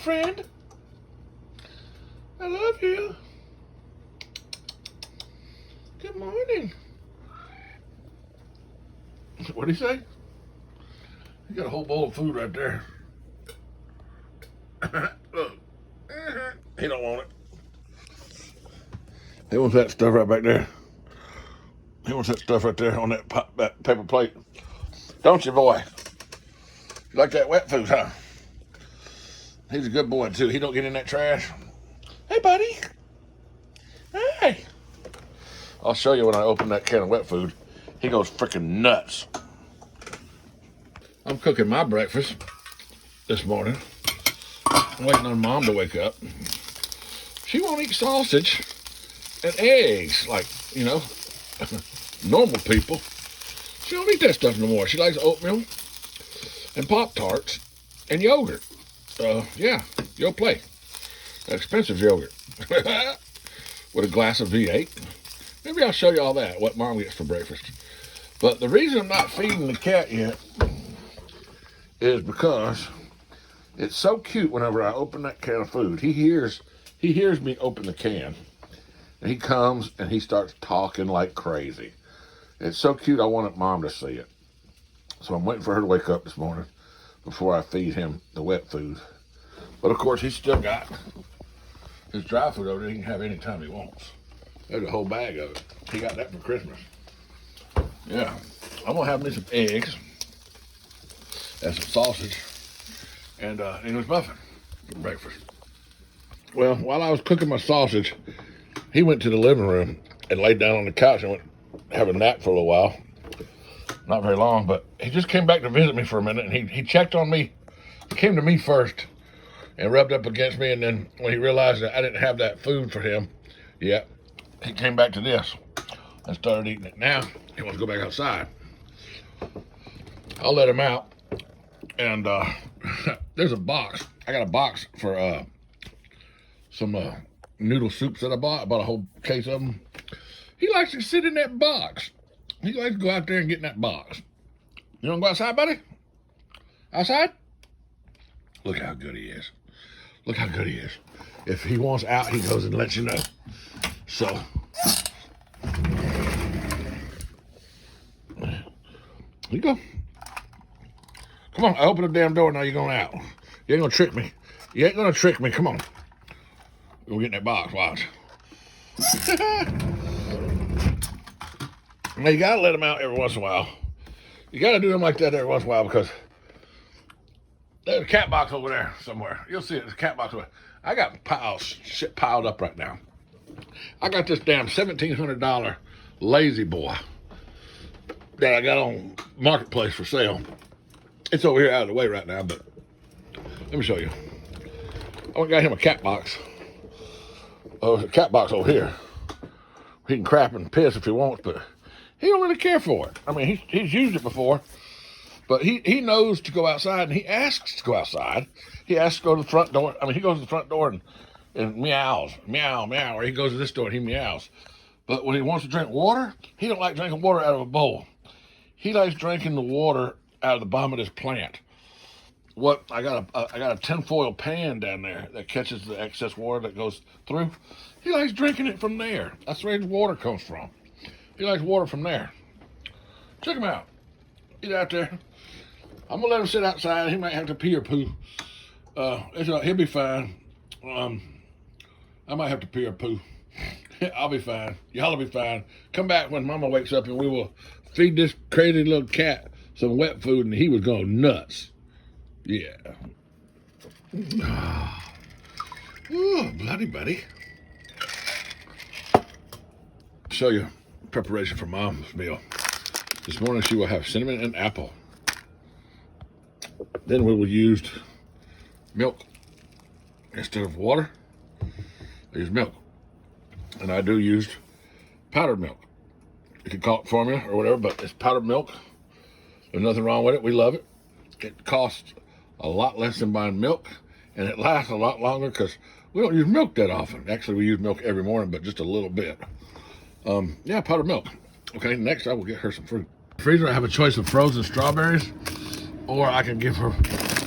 friend. I love you. Good morning. What did he say? You got a whole bowl of food right there. Look. He don't want it. He wants that stuff right back there. He wants that stuff right there on that paper plate. Don't you, boy? You like that wet food, huh? He's a good boy, too. He don't get in that trash. Hey, buddy. Hey. I'll show you when I open that can of wet food. He goes freaking nuts. I'm cooking my breakfast this morning. I'm waiting on Mom to wake up. She won't eat sausage and eggs like, you know, normal people. She don't eat that stuff no more. She likes oatmeal and Pop-Tarts and yogurt. Yeah, you'll play. Expensive yogurt. With a glass of V8. Maybe I'll show you all that, what Mom gets for breakfast. But the reason I'm not feeding the cat yet is because it's so cute whenever I open that can of food. He hears me open the can. And he comes and he starts talking like crazy. It's so cute, I wanted Mom to see it. So I'm waiting for her to wake up this morning before I feed him the wet food. But of course, he's still got his dry food over there. He can have any time he wants. There's a whole bag of it. He got that for Christmas. Yeah. I'm going to have me some eggs and some sausage and English muffin for breakfast. Well, while I was cooking my sausage, he went to the living room and laid down on the couch and went have a nap for a little while. Not very long, but he just came back to visit me for a minute, and he checked on me. He came to me first and rubbed up against me, and then when he realized that I didn't have that food for him yet, he came back to this and started eating it. Now he wants to go back outside. I'll let him out, and there's a box. I got a box for some noodle soups that I bought. I bought a whole case of them. He likes to sit in that box. He likes to go out there and get in that box. You want to go outside, buddy? Outside? Look how good he is. Look how good he is. If he wants out, he goes and lets you know. So, here you go. Come on, I open the damn door, now you're going out. You ain't gonna trick me. You ain't gonna trick me, come on. We'll get in that box, watch. Now, you gotta let him out every once in a while. You gotta do him like that every once in a while because there's a cat box over there somewhere. You'll see it, there's a cat box over there. I got shit piled up right now. I got this damn $1,700 Lazy Boy that I got on Marketplace for sale. It's over here out of the way right now, but let me show you. I got him a cat box. Oh, there's a cat box over here. He can crap and piss if he wants, but he don't really care for it. I mean, he's used it before, but he knows to go outside, and he asks to go outside. He asks to go to the front door. I mean, he goes to the front door and meows, meow, meow, or he goes to this door and he meows. But when he wants to drink water, he don't like drinking water out of a bowl. He likes drinking the water out of the bottom of this plant. I got a tinfoil pan down there that catches the excess water that goes through. He likes drinking it from there. That's where his water comes from. He likes water from there. Check him out. He's out there. I'm gonna let him sit outside. He might have to pee or poo. He'll be fine. I might have to pee or poo. I'll be fine. Y'all will be fine. Come back when Mama wakes up and we will feed this crazy little cat some wet food, and he was going nuts. Yeah. Oh, bloody buddy. Show you preparation for Mom's meal. This morning she will have cinnamon and apple. Then we will use milk instead of water. I use milk, and I do use powdered milk. You can call it formula or whatever, but it's powdered milk. There's nothing wrong with it. We love it. It costs a lot less than buying milk, and it lasts a lot longer because we don't use milk that often. Actually, we use milk every morning, but just a little bit. Yeah, powdered milk. Okay, next I will get her some fruit. Freezer, I have a choice of frozen strawberries, or I can give her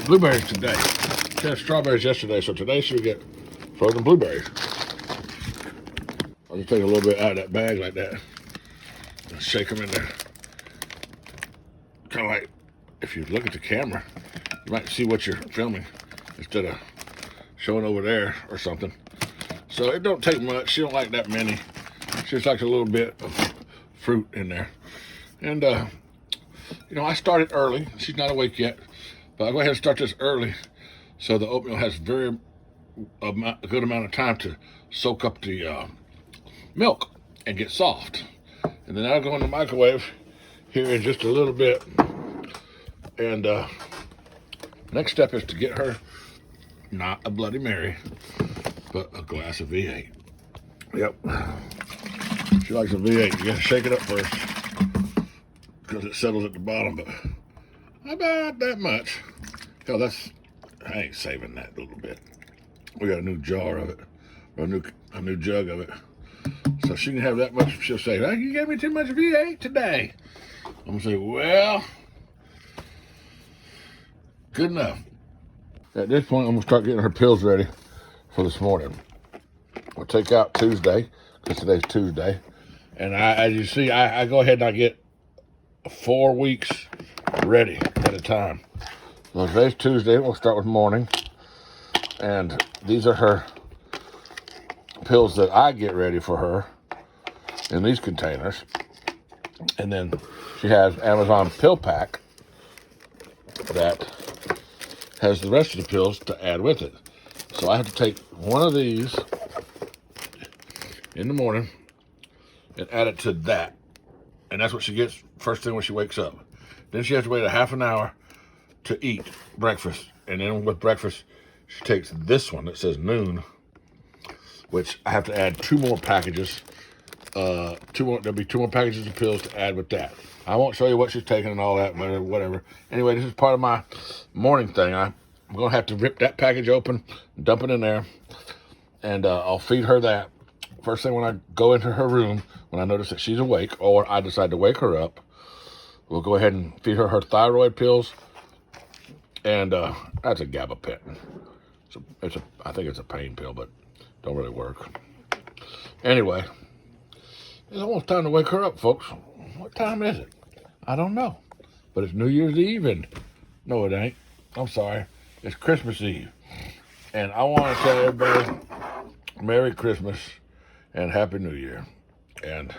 blueberries today. She had strawberries yesterday, so today she would get frozen blueberries. I'll just take a little bit out of that bag like that and shake them in there. Kind of like, if you look at the camera, you might see what you're filming instead of showing over there or something. So it don't take much. She don't like that many. She just likes a little bit of fruit in there. And, you know, I started early. She's not awake yet. But I'll go ahead and start this early so the oatmeal has a good amount of time to soak up the milk and get soft. And then I'll go in the microwave here in just a little bit. And next step is to get her not a Bloody Mary, but a glass of V8. Yep. She likes a V8. You gotta shake it up first because it settles at the bottom, but about that much. Hell, I ain't saving that little bit. We got a new jar of it, or a new jug of it. So she can have that much. She'll say, "Well, you gave me too much V8 today." I'm gonna say, "Well, good enough." At this point, I'm gonna start getting her pills ready for this morning. We'll take out Tuesday, because today's Tuesday. And as you see, I go ahead and I get 4 weeks ready at a time. So today's Tuesday, we'll start with morning. And these are her pills that I get ready for her in these containers. And then she has Amazon Pill Pack that has the rest of the pills to add with it. So I have to take one of these in the morning and add it to that. And that's what she gets first thing when she wakes up. Then she has to wait a half an hour to eat breakfast. And then with breakfast, she takes this one that says noon, which I have to add 2 more packages. There'll be 2 more packages of pills to add with that. I won't show you what she's taking and all that, whatever. Anyway, this is part of my morning thing. I'm going to have to rip that package open, dump it in there, and I'll feed her that. First thing when I go into her room, when I notice that she's awake or I decide to wake her up, we'll go ahead and feed her thyroid pills, and that's a gabapentin. I think it's a pain pill, but don't really work. Anyway, it's almost time to wake her up, folks. What time is it? I don't know. But it's New Year's Eve, and no, it ain't. I'm sorry. It's Christmas Eve. And I want to tell everybody Merry Christmas and Happy New Year. And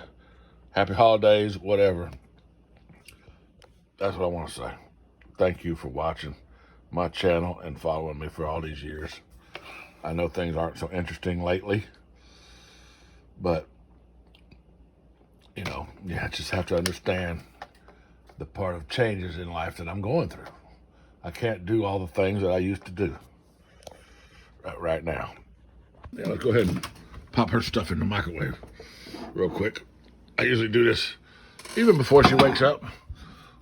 Happy Holidays, whatever. That's what I want to say. Thank you for watching my channel and following me for all these years. I know things aren't so interesting lately, but you know, you just have to understand the part of changes in life that I'm going through. I can't do all the things that I used to do right now. Yeah, let's go ahead and pop her stuff in the microwave real quick. I usually do this even before she wakes up.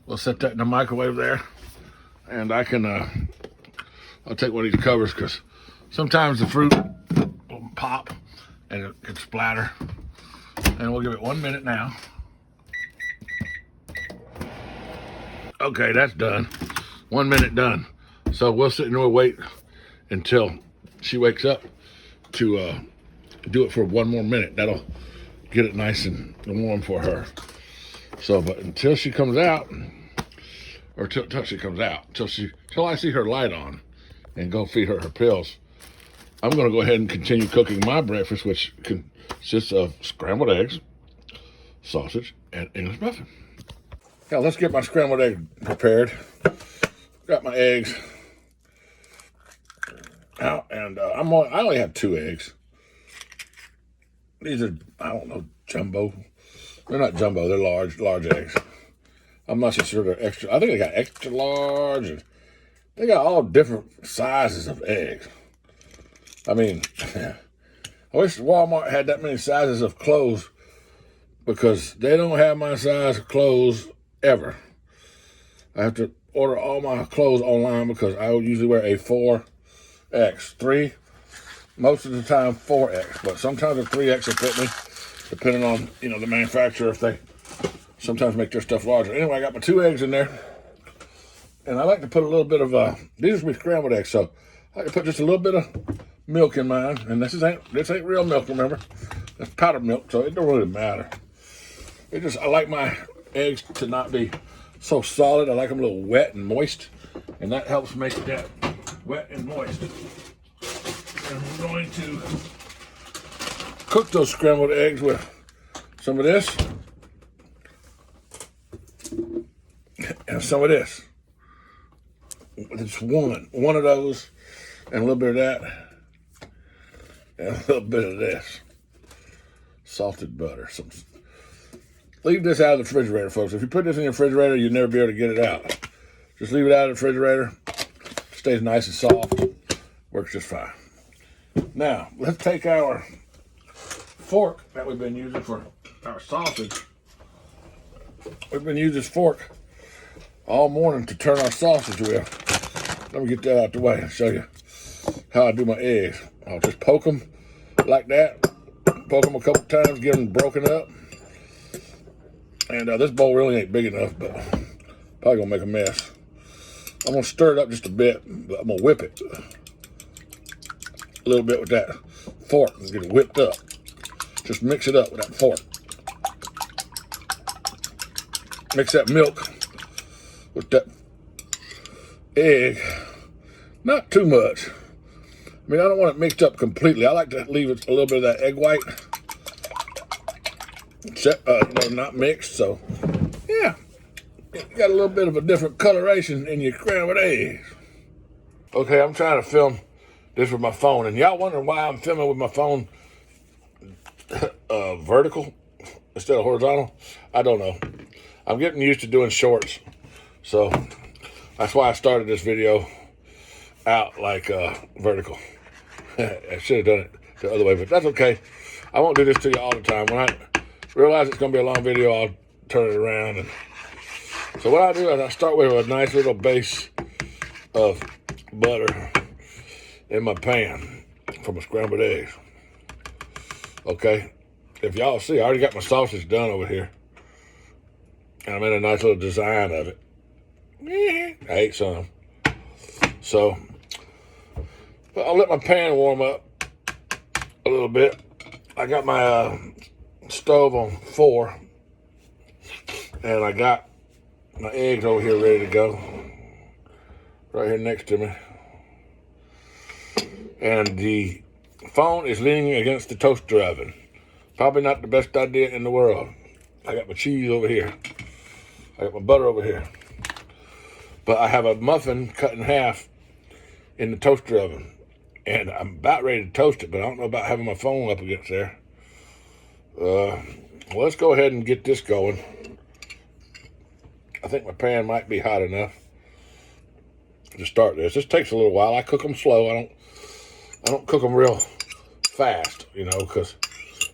We'll set that in the microwave there, and I can, I'll take one of these covers because sometimes the fruit will pop and it can splatter. And we'll give it 1 minute now. Okay, that's done. 1 minute done. So we'll sit and we'll wait until she wakes up to do it for 1 more minute. That'll get it nice and warm for her. So, but until she comes out, or till she comes out, till I see her light on and go feed her pills, I'm going to go ahead and continue cooking my breakfast, which consists of scrambled eggs, sausage, and English muffin. Now let's get my scrambled egg prepared. Got my eggs out, and I only have 2 eggs. These are, I don't know, jumbo. They're not jumbo, they're large eggs. I'm not so sure they're extra. I think they got extra large, and they got all different sizes of eggs. I mean, I wish Walmart had that many sizes of clothes, because they don't have my size of clothes ever. I have to order all my clothes online because I usually wear a 4X. 3, most of the time 4X, but sometimes a 3X will fit me, depending on, you know, the manufacturer, if they sometimes make their stuff larger. Anyway, I got my 2 eggs in there, and I like to put a little bit of, these will be scrambled eggs, so I can put just a little bit of milk in mine, and this ain't real milk, remember? That's powdered milk, so it don't really matter. I like my eggs to not be so solid. I like them a little wet and moist, and that helps make that wet and moist. And we're going to cook those scrambled eggs with some of this and some of this. Just one of those, and a little bit of that, and a little bit of this. Salted butter. Leave this out of the refrigerator, folks. If you put this in your refrigerator, you'll never be able to get it out. Just leave it out of the refrigerator. Stays nice and soft. Works just fine. Now, let's take our fork that we've been using for our sausage. We've been using this fork all morning to turn our sausage with. Let me get that out the way and show you how I do my eggs. I'll just poke them like that. Poke them a couple times, get them broken up. And this bowl really ain't big enough, but probably gonna make a mess. I'm gonna stir it up just a bit, but I'm gonna whip it a little bit with that fork and get it whipped up. Just mix it up with that fork. Mix that milk with that egg. Not too much. I mean, I don't want it mixed up completely. I like to leave it a little bit of that egg white. Not mixed, so yeah. You got a little bit of a different coloration in your scrambled eggs. Okay, I'm trying to film this with my phone, and y'all wondering why I'm filming with my phone vertical instead of horizontal? I don't know. I'm getting used to doing shorts, so that's why I started this video out like vertical. I should have done it the other way, but that's okay. I won't do this to you all the time. When I realize it's going to be a long video, I'll turn it around. And so what I do is I start with a nice little base of butter in my pan for my scrambled eggs. Okay, if y'all see, I already got my sausage done over here. And I made a nice little design of it. I ate some. So, but I'll let my pan warm up a little bit. I got my stove on 4, and I got my eggs over here ready to go, right here next to me. And the phone is leaning against the toaster oven. Probably not the best idea in the world. I got my cheese over here. I got my butter over here. But I have a muffin cut in half in the toaster oven. And I'm about ready to toast it, but I don't know about having my phone up against there. Well, let's go ahead and get this going. I think my pan might be hot enough to start this. This takes a little while. I cook them slow. I don't cook them real fast, because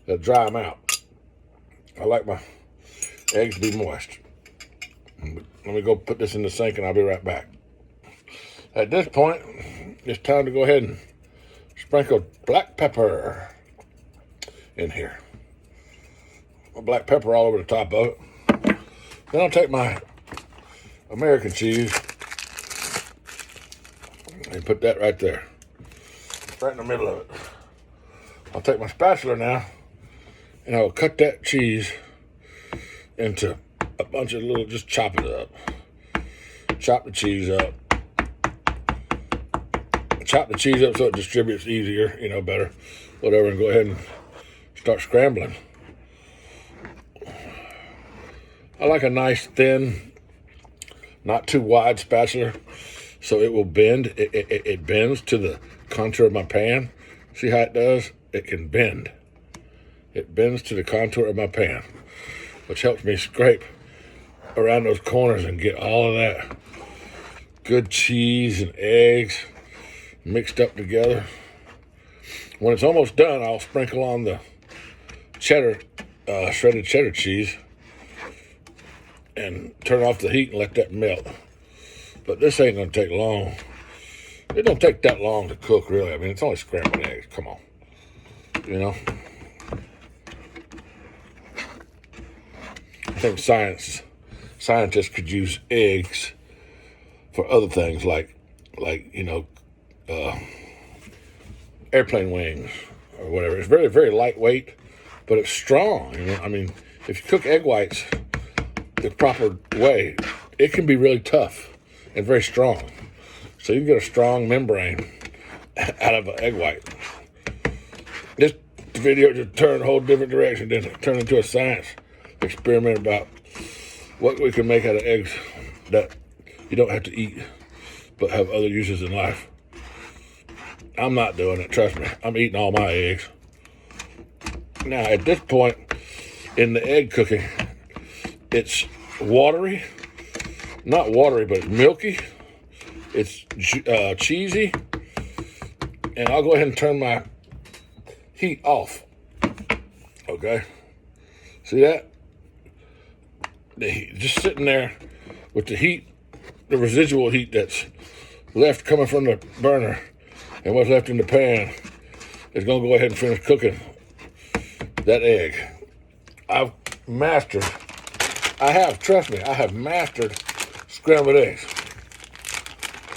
they'll dry them out. I like my eggs to be moist. Let me go put this in the sink and I'll be right back. At this point, it's time to go ahead and sprinkle black pepper in here. Black pepper all over the top of it. Then I'll take my American cheese and put that right there, right in the middle of it. I'll take my spatula now and I will cut that cheese into a bunch of little, just chop it up. Chop the cheese up. Chop the cheese up so it distributes easier, better, whatever, and go ahead and start scrambling. I like a nice thin, not too wide spatula, so it will bend. It bends to the contour of my pan. See how it does? It can bend. It bends to the contour of my pan, which helps me scrape around those corners and get all of that good cheese and eggs mixed up together. When it's almost done, I'll sprinkle on the cheddar, shredded cheddar cheese, and turn off the heat and let that melt. But this ain't gonna take long. It don't take that long to cook, really. I mean, it's only scrambled eggs. Come on, I think scientists could use eggs for other things, like airplane wings or whatever. It's very, very lightweight, but it's strong. You know, I mean, if you cook egg whites the proper way, it can be really tough and very strong. So you can get a strong membrane out of an egg white. This video just turned a whole different direction, didn't it? Turned into a science experiment about what we can make out of eggs that you don't have to eat but have other uses in life. I'm not doing it, trust me. I'm eating all my eggs. Now, at this point in the egg cooking, it's watery. Not watery, but it's milky. It's cheesy. And I'll go ahead and turn my heat off. Okay? See that? The heat, just sitting there with the heat, the residual heat that's left coming from the burner and what's left in the pan is going to go ahead and finish cooking that egg. Trust me, I have mastered scrambled eggs.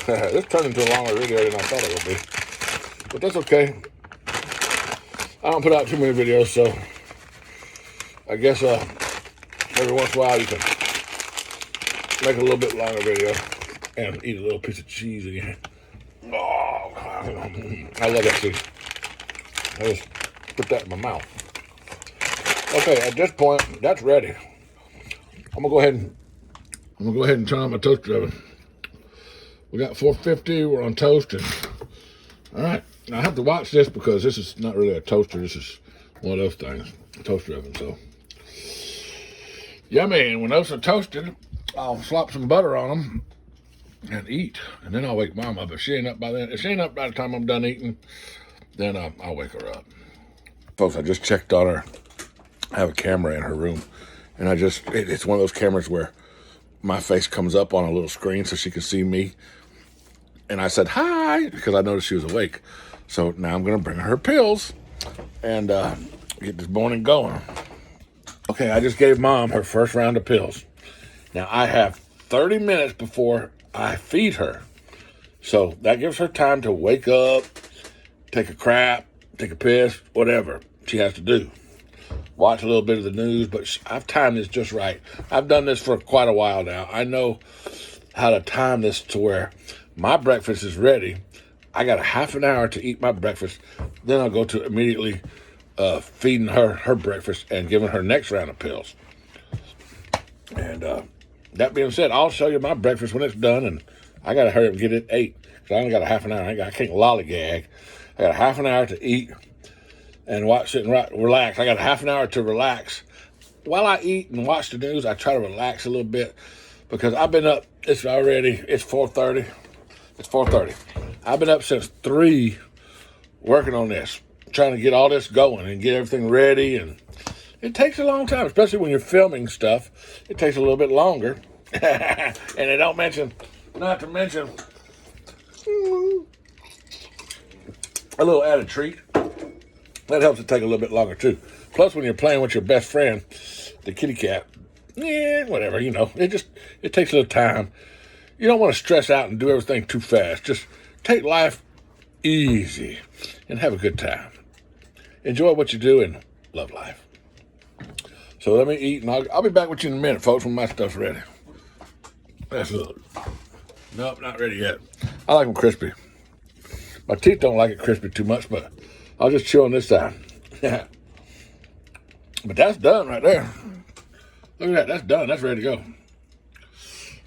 This turned into a longer video than I thought it would be. But that's okay. I don't put out too many videos, so I guess every once in a while you can make a little bit longer video and eat a little piece of cheese in your hand. Oh, I love that cheese. I just put that in my mouth. Okay, at this point, that's ready. I'm gonna go ahead and turn on my toaster oven. We got 450. We're on toasting. All right. Now I have to watch this because this is not really a toaster. This is one of those things, a toaster oven. So yummy. And when those are toasted, I'll slop some butter on them and eat. And then I'll wake Mom up. If she ain't up by then, if she ain't up by the time I'm done eating, then I'll wake her up. Folks, I just checked on her. I have a camera in her room, and it's one of those cameras where my face comes up on a little screen so she can see me. And I said, hi, because I noticed she was awake. So now I'm going to bring her pills and get this morning going. Okay, I just gave Mom her first round of pills. Now I have 30 minutes before I feed her. So that gives her time to wake up, take a crap, take a piss, whatever she has to do. Watch a little bit of the news, but I've timed this just right. I've done this for quite a while now. I know how to time this to where my breakfast is ready. I got a half an hour to eat my breakfast. Then I'll go to immediately feeding her breakfast and giving her next round of pills. And that being said, I'll show you my breakfast when it's done, and I got to hurry up and get it 8 because I only got a half an hour. I can't lollygag. I got a half an hour to eat and watch it and relax. I got a half an hour to relax. While I eat and watch the news, I try to relax a little bit because I've been up. It's 4:30. It's 4:30. I've been up since 3 working on this, trying to get all this going and get everything ready. And it takes a long time, especially when you're filming stuff. It takes a little bit longer. And they don't mention, not to mention, a little added treat. That helps it take a little bit longer too. Plus, when you're playing with your best friend, the kitty cat, whatever, it takes a little time. You don't want to stress out and do everything too fast. Just take life easy and have a good time. Enjoy what you do and love life. So let me eat, and I'll be back with you in a minute, folks, when my stuff's ready. Let's look. Nope, not ready yet. I like them crispy. My teeth don't like it crispy too much, but I'll just chew on this side. But that's done right there. Look at that. That's done. That's ready to go.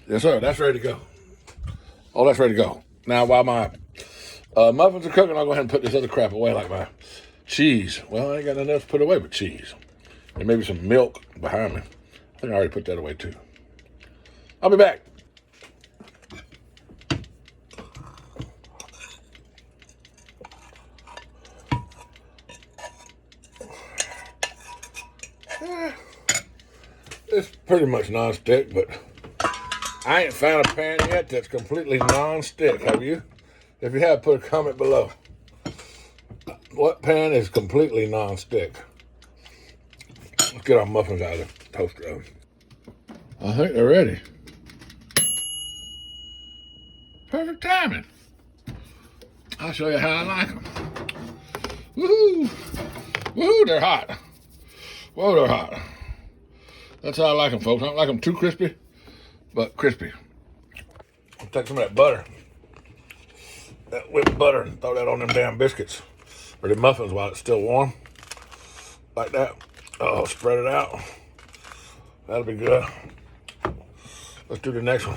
Yes, sir. That's ready to go. Oh, that's ready to go. Now, while my muffins are cooking, I'll go ahead and put this other crap away, like my cheese. Well, I ain't got nothing else to put away but cheese. And maybe some milk behind me. I think I already put that away, too. I'll be back. It's pretty much non-stick, but I ain't found a pan yet that's completely non-stick, have you? If you have, put a comment below. What pan is completely non-stick? Let's get our muffins out of the toaster oven. I think they're ready. Perfect timing. I'll show you how I like them. Woohoo! Woohoo, they're hot. Whoa, they're hot. That's how I like them, folks. I don't like them too crispy, but crispy. I'll take some of that butter, that whipped butter, and throw that on them damn biscuits or the muffins while it's still warm. Like that. Oh, spread it out. That'll be good. Let's do the next one.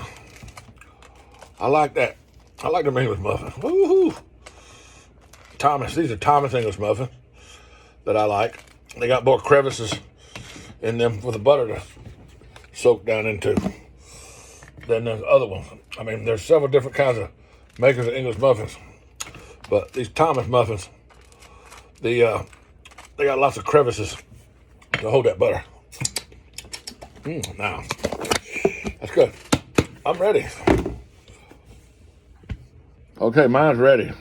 I like that. I like the English muffins. Woohoo! Thomas, these are Thomas English muffins that I like. They got more crevices in them for the butter to soak down into than the other ones. I mean, there's several different kinds of makers of English muffins, but these Thomas muffins, they got lots of crevices to hold that butter. Now, that's good. I'm ready. Okay, mine's ready.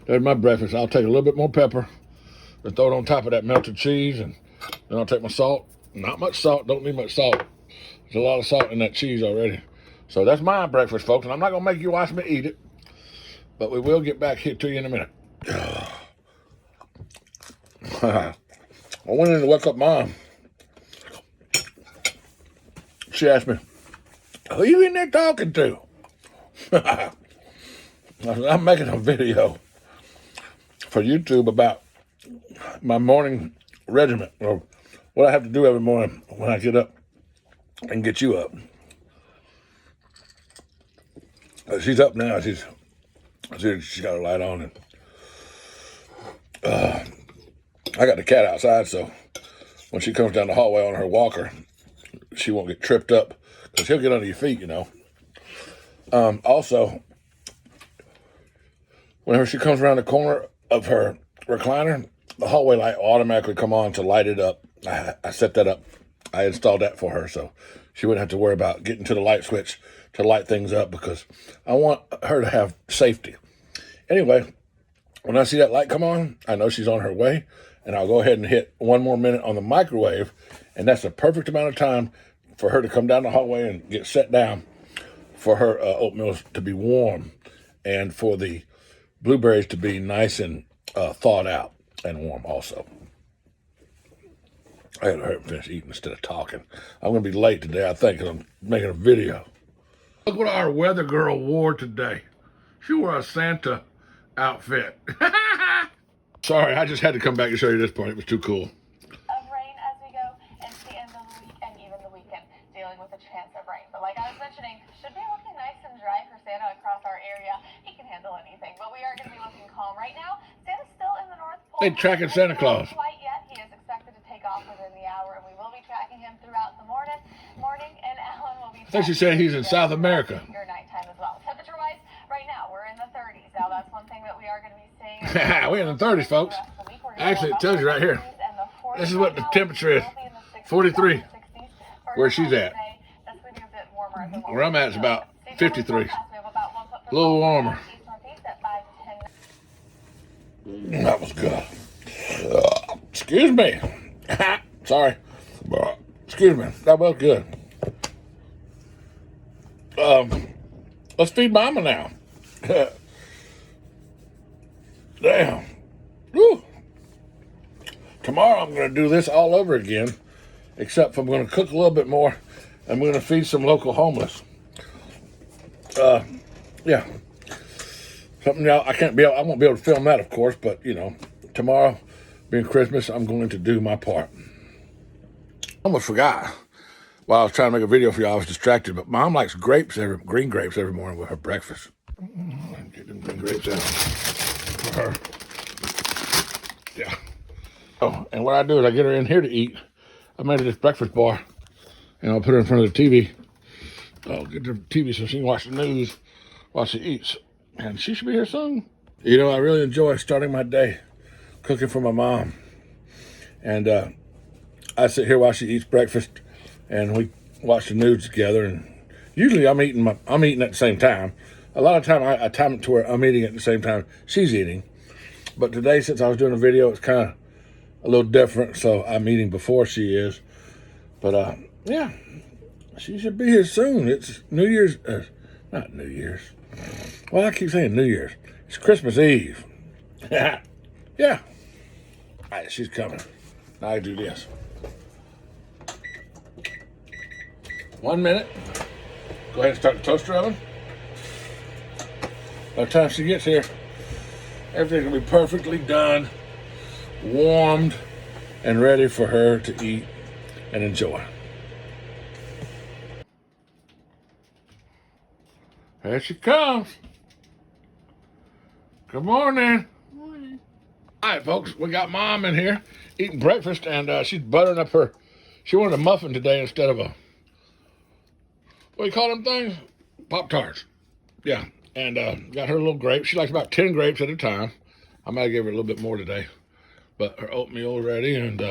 There's my breakfast. I'll take a little bit more pepper and throw it on top of that melted cheese, and then I'll take my salt. Not much salt, don't need much salt. There's a lot of salt in that cheese already. So that's my breakfast, folks, and I'm not gonna make you watch me eat it, but we will get back here to you in a minute. I went in to wake up Mom. She asked me, who you in there talking to? I said, I'm making a video for YouTube about my morning regimen, or what I have to do every morning when I get up and get you up. She's up now. She's got her light on, and I got the cat outside, so when she comes down the hallway on her walker, she won't get tripped up, because he'll get under your feet, you know. Also, whenever she comes around the corner of her recliner, the hallway light will automatically come on to light it up. I set that up. I installed that for her, so she wouldn't have to worry about getting to the light switch to light things up, because I want her to have safety. Anyway, when I see that light come on, I know she's on her way, and I'll go ahead and hit 1 more minute on the microwave, and that's the perfect amount of time for her to come down the hallway and get set down for her oatmeal to be warm, and for the blueberries to be nice and thawed out and warm also. I gotta hurry up and finish eating instead of talking. I'm gonna be late today, I think, because I'm making a video. Look what our weather girl wore today. She wore a Santa outfit. Sorry, I just had to come back and show you this part. It was too cool. Of rain as we go into the end of the week and even the weekend, dealing with a chance of rain. But like I was mentioning, should be looking nice and dry for Santa across our area. He can handle anything, but we are going to be looking calm right now. Santa's still in the North Pole. They tracking Santa Claus. Not quite yet. He is expected to take off within the hour, and we will be tracking him throughout the morning. And Alan will be. I think she said he's in South America. Your nighttime as well. Temperature-wise, right now we're in the 30s. Now that's one thing that we are going to be seeing. We're in the 30s, folks. Actually, it tells you right here. This is what the temperature is. 43, where she's at. Where I'm at is about 53. A little warmer. That was good. Excuse me. Sorry. Excuse me. That was good. Let's feed Mama now. Damn. Woo. Tomorrow I'm going to do this all over again, except I'm going to cook a little bit more. I'm going to feed some local homeless. Yeah. Something else, I won't be able to film that, of course, but, you know, tomorrow, being Christmas, I'm going to do my part. I almost forgot. While I was trying to make a video for you, I was distracted, but Mom likes green grapes every morning with her breakfast. Get them green grapes out for her. Yeah. Oh, and what I do is I get her in here to eat. I made her this breakfast bar, and I'll put her in front of the TV. I'll get the TV so she can watch the news while she eats. And she should be here soon. You know, I really enjoy starting my day cooking for my mom. And I sit here while she eats breakfast, and we watch the news together. And usually I'm eating at the same time. A lot of time I time it to where I'm eating at the same time she's eating. But today, since I was doing a video, it's kind of a little different, so I'm eating before she is. But yeah, she should be here soon. It's New Year's, not New Year's. Well, I keep saying New Year's. It's Christmas Eve. Yeah. All right, she's coming. Now I do this. 1 minute. Go ahead and start the toaster oven. By the time she gets here, everything's gonna be perfectly done, warmed, and ready for her to eat and enjoy. Here she comes. Good morning. Morning. All right, folks, we got Mom in here eating breakfast, and she's buttering up her. She wanted a muffin today instead of a. What do you call them things? Pop-Tarts. Yeah, and got her a little grape. She likes about 10 grapes at a time. I might give her a little bit more today, but her oatmeal ready. And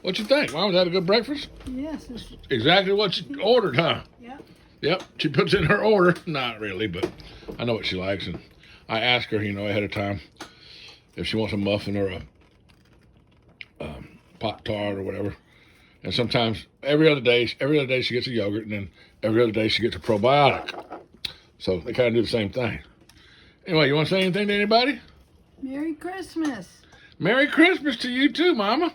what you think, Mom? Was that a good breakfast? Yes. It's, Exactly what you ordered, huh? yeah. Yep, she puts in her order. Not really, but I know what she likes, and I ask her, ahead of time if she wants a muffin or a Pop-Tart or whatever. And sometimes every other day she gets a yogurt, and then every other day she gets a probiotic. So they kind of do the same thing. Anyway, you want to say anything to anybody? Merry Christmas. Merry Christmas to you too, Mama.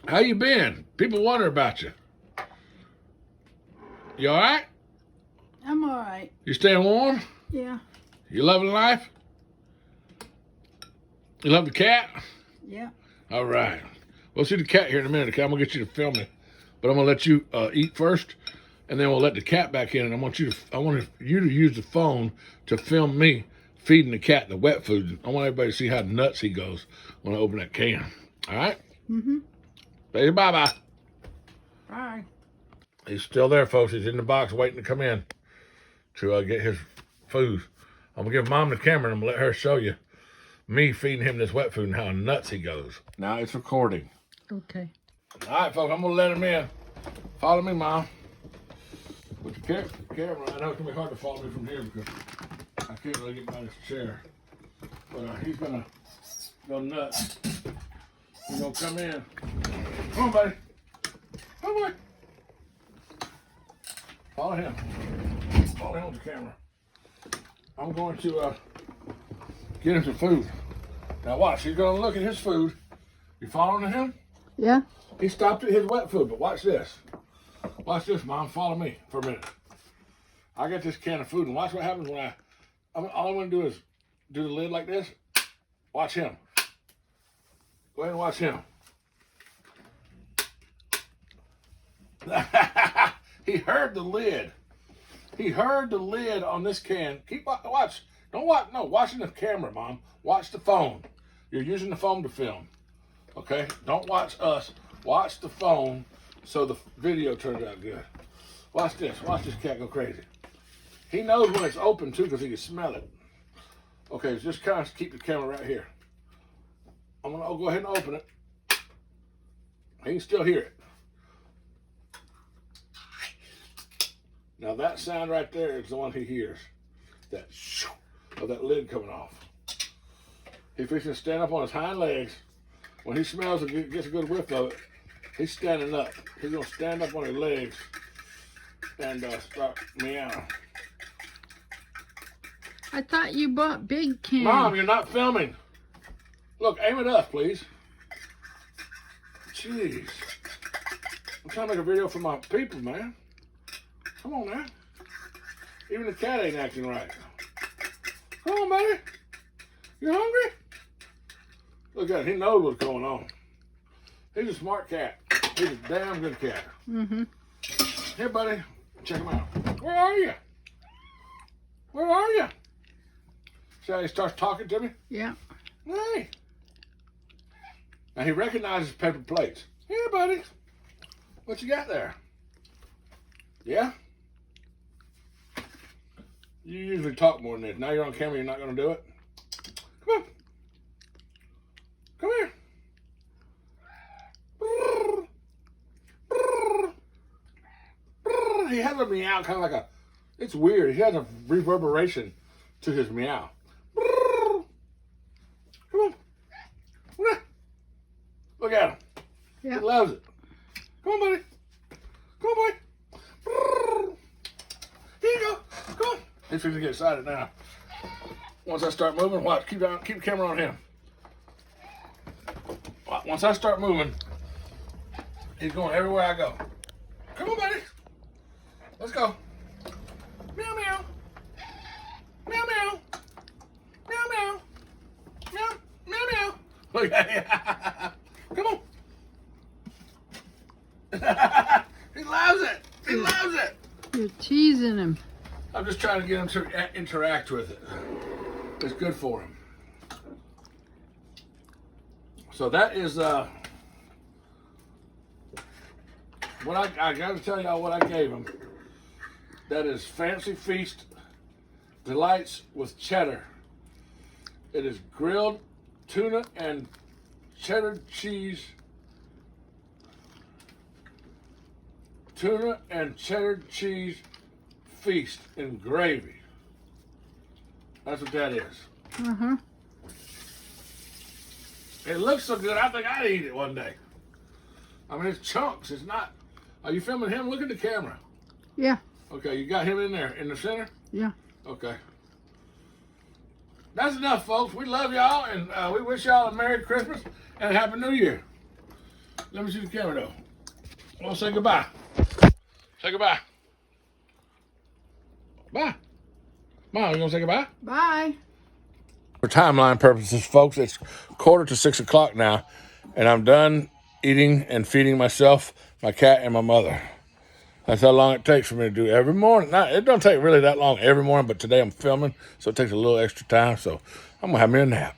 How you been? People wonder about you. You all right? I'm all right. You staying warm? Yeah. You loving life? You love the cat? Yeah. All right. We'll see the cat here in a minute. Okay, I'm gonna get you to film it, but I'm gonna let you eat first, and then we'll let the cat back in. And I want you to use the phone to film me feeding the cat the wet food. I want everybody to see how nuts he goes when I open that can. All right? Mm-hmm. Say bye-bye. Bye. He's still there, folks. He's in the box waiting to come in to get his food. I'm gonna give Mom the camera and I'm gonna let her show you me feeding him this wet food and how nuts he goes. Now it's recording. Okay. All right, folks, I'm gonna let him in. Follow me, Mom. With the camera, I know it's gonna be hard to follow me from here because I can't really get by this chair. But he's gonna go nuts. He's gonna come in. Come on, buddy. Come on. Follow him. Follow him with the camera. I'm going to get him some food. Now watch, he's gonna look at his food. You following him? Yeah. He stopped at his wet food, but watch this. Watch this, Mom. Follow me for a minute. I got this can of food, and watch what happens when all I'm gonna do is do the lid like this. Watch him. Go ahead and watch him. He heard the lid. He heard the lid on this can. Keep watch. Don't watch. No, watching the camera, Mom. Watch the phone. You're using the phone to film. Okay? Don't watch us. Watch the phone so the video turns out good. Watch this. Watch this cat go crazy. He knows when it's open too because he can smell it. Okay, so just kind of keep the camera right here. I'm gonna go ahead and open it. He can still hear it. Now that sound right there is the one he hears. That shoo of that lid coming off. He's fixing to stand up on his hind legs. When he smells and gets a good whiff of it, he's standing up. He's gonna stand up on his legs and start meowing. I thought you bought big cans. Mom, you're not filming. Look, aim at us, please. Jeez. I'm trying to make a video for my people, man. Come on now. Even the cat ain't acting right. Come on, buddy. You hungry? Look at him. He knows what's going on. He's a smart cat. He's a damn good cat. Mm-hmm. Here, buddy. Check him out. Where are you? Where are you? See how he starts talking to me? Yeah. Hey. Now he recognizes paper plates. Here, buddy. What you got there? Yeah? You usually talk more than this. Now you're on camera, you're not going to do it? Come on. Come here. He has a meow, kind of like it's weird. He has a reverberation to his meow. Come on. Come on. Look at him. Yeah. He loves it. Come on, buddy. Come on, boy. Here you go. Come on. He's going to get excited now. Once I start moving, watch. Keep the camera on him. Once I start moving, he's going everywhere I go. Come on, buddy. Let's go. Meow, meow. Meow, meow. Meow, meow. Meow, meow, meow. Look at him. Come on. He loves it. He loves it. You're teasing him. I'm just trying to get him to interact with it. It's good for him. So that is what I got to tell y'all what I gave him. That is Fancy Feast Delights with cheddar. It is grilled tuna and cheddar cheese. Tuna and cheddar cheese feast in gravy. That's what that is. Uh-huh. It looks so good, I think I'd eat it one day. I mean, it's chunks. It's not. Are you filming him? Look at the camera. Yeah. Okay, you got him in there, in the center? Yeah. Okay. That's enough, folks. We love y'all, and we wish y'all a Merry Christmas and a Happy New Year. Let me see the camera, though. Well, say goodbye. Say goodbye. Bye. Mom, you gonna say goodbye? Bye. For timeline purposes, folks, it's 5:45 now, and I'm done eating and feeding myself, my cat, and my mother. That's how long it takes for me to do every morning. Now, it don't take really that long every morning, but today I'm filming, so it takes a little extra time, so I'm gonna have me a nap.